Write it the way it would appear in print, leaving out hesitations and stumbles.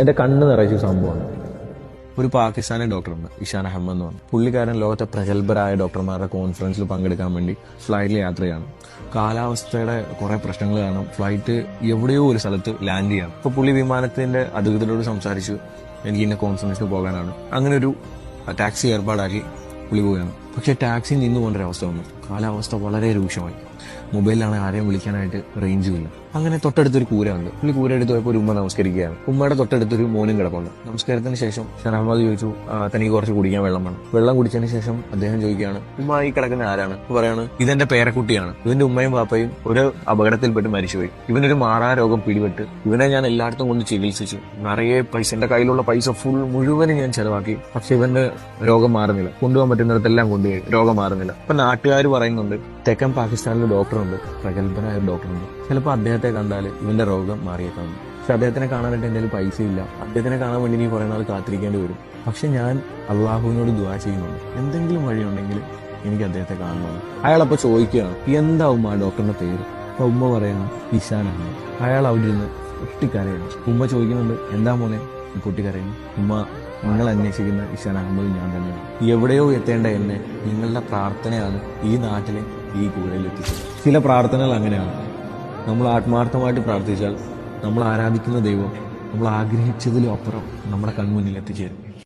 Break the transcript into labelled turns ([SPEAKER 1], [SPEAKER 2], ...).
[SPEAKER 1] എൻ്റെ കണ്ണ് നിറച്ച സംഭവമാണ്. ഒരു പാകിസ്ഥാനി ഡോക്ടറുണ്ട്, ഇഷാൻ അഹമ്മദ് എന്ന് പറഞ്ഞു. പുള്ളിക്കാരൻ ലോകത്തെ പ്രഗത്ഭരായ ഡോക്ടർമാരുടെ കോൺഫറൻസിൽ പങ്കെടുക്കാൻ വേണ്ടി ഫ്ലൈറ്റിൽ യാത്രയാണ്. കാലാവസ്ഥയുടെ കുറെ പ്രശ്നങ്ങൾ കാരണം ഫ്ലൈറ്റ് എവിടെയോ ഒരു സ്ഥലത്ത് ലാൻഡ് ചെയ്യണം. അപ്പോൾ പുള്ളി വിമാനത്തിന്റെ അധികൃതരോട് സംസാരിച്ചു, എനിക്ക് ഇന്ന കോൺഫറൻസിന് പോകാനാണ്. അങ്ങനെ ഒരു ടാക്സി ഏർപ്പാടാക്കി പുള്ളി പോവുകയാണ്. പക്ഷെ ടാക്സി നിന്നു പോകേണ്ടൊരവസ്ഥ വന്നു. കാലാവസ്ഥ വളരെ രൂക്ഷമായി. മൊബൈലിലാണ് ആരെയും വിളിക്കാനായിട്ട് റേഞ്ചും ഇല്ല. അങ്ങനെ തൊട്ടടുത്തൊരു കൂര ഉണ്ട്. പുള്ളി കൂര എടുത്ത് പോയപ്പോൾ ഒരു ഉമ്മ നമസ്കരിക്കുകയാണ്. ഉമ്മയുടെ തൊട്ടടുത്തൊരു മോനും കിടപ്പുണ്ട്. നമസ്കാരത്തിന് ശേഷം ഷഹമ്മദ് ചോദിച്ചു, തനിക്ക് കുറച്ച് കുടിക്കാൻ വെള്ളം വേണം. വെള്ളം കുടിച്ചതിന് ശേഷം അദ്ദേഹം ചോദിക്കുകയാണ്, ഉമ്മ ഈ കിടക്കുന്ന ആരാണ്? പറയാണ്, ഇതെന്റെ പേരക്കുട്ടിയാണ്. ഇവന്റെ ഉമ്മയും പാപ്പയും ഒരു അപകടത്തിൽപ്പെട്ട് മരിച്ചുപോയി. ഇവനൊരു മാറാരോഗം പിടിപെട്ട് ഇവനെ ഞാൻ എല്ലായിടത്തും കൊണ്ട് ചികിത്സിച്ചു. നിറയെ പൈസ, എന്റെ കയ്യിലുള്ള പൈസ മുഴുവനും ഞാൻ ചെലവാക്കി. പക്ഷെ ഇവന്റെ രോഗം മാറുന്നില്ല. കൊണ്ടുപോകാൻ പറ്റുന്നിടത്തെല്ലാം കൊണ്ടുപോയി, രോഗം മാറുന്നില്ല. അപ്പൊ നാട്ടുകാർ പറയുന്നുണ്ട്, തെക്കൻ പാകിസ്ഥാനിലെ ഡോക്ടറുണ്ട്, പ്രഗത്ഭനായ ഒരു ഡോക്ടറുണ്ട്, ചിലപ്പോൾ അദ്ദേഹത്തെ കണ്ടാൽ ഇവന്റെ രോഗം മാറിയേക്കാം. പക്ഷെ അദ്ദേഹത്തിനെ കാണാനായിട്ട് എൻ്റെ പൈസ ഇല്ല. അദ്ദേഹത്തിനെ കാണാൻ വേണ്ടി നീ കുറെ നാൾ കാത്തിരിക്കേണ്ടി വരും. പക്ഷെ ഞാൻ അള്ളാഹുവിനോട് ദുആ ചെയ്യുന്നുണ്ട്, എന്തെങ്കിലും വഴിയുണ്ടെങ്കിൽ എനിക്ക് അദ്ദേഹത്തെ കാണണമെന്ന്. അയാളപ്പോൾ ചോദിക്കുകയാണ്, എന്താവും ആ ഡോക്ടറിന്റെ പേര്? അപ്പൊ ഉമ്മ പറയണം, ഇഷാൻ അഹമ്മദ്. അയാൾ അവിടെ ഇരുന്ന് പൊട്ടിക്കരയാണ്. ഉമ്മ ചോദിക്കുന്നുണ്ട്, എന്താ മോനെ പൊട്ടിക്കരയുന്നു? ഉമ്മ, നിങ്ങൾ അന്വേഷിക്കുന്ന ഇഷാൻ അഹമ്മദ് ഞാൻ തന്നെയാണ്. എവിടെയോ എത്തേണ്ട എന്നെ നിങ്ങളുടെ പ്രാർത്ഥനയാണ് ഈ നാട്ടിലെ ഈ കൂരയിൽ എത്തിച്ചത്. ചില പ്രാർത്ഥനകൾ അങ്ങനെയാണ്. നമ്മൾ ആത്മാർത്ഥമായിട്ട് പ്രാർത്ഥിച്ചാൽ നമ്മൾ ആരാധിക്കുന്ന ദൈവം നമ്മൾ ആഗ്രഹിച്ചതിലും അപ്പുറം നമ്മുടെ കൺമുന്നിൽ എത്തിച്ചേരും.